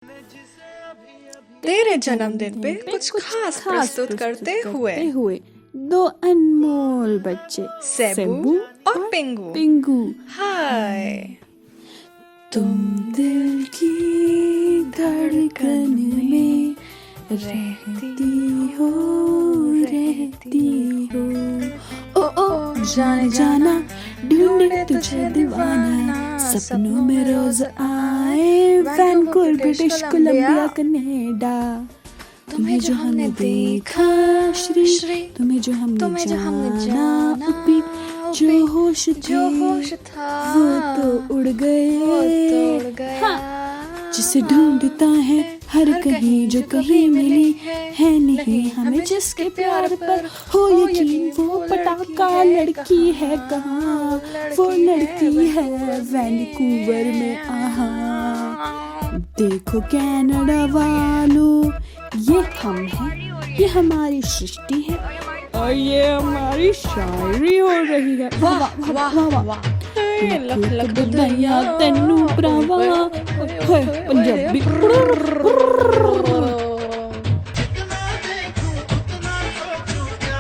तेरे जन्मदिन पे कुछ खास प्रस्तुत करते हुए 2 अनमोल बच्चे सेबू और पिंगू। पिंगू। हाय। तुम दिल की धड़कन में रहती हो ओ ओ जाने जाना ढूंढे तुझे दीवाना सपनों में रोज आए वैनकूवर ब्रिटिश कोलंबिया कनाडा। तुम्हें जो हमने देखा श्री तुम्हें जो हमने जाना उपी जो होश था वो तो उड़ गए जिसे ढूंढता है हर कहीं जो कहीं मिली है नहीं हमें जिसके प्यार पर हो यकीन वो पटाखा लड़की है कहाँ वो लड़की है वैनकूवर में आहा। देखो कनाडा वालों ये हम हैं ये हमारी सृष्टि है और ये हमारी शायरी हो रही है। वाह वाह वाह वाह। लख लख बधाइयां तेनू भरावा पंजाबी।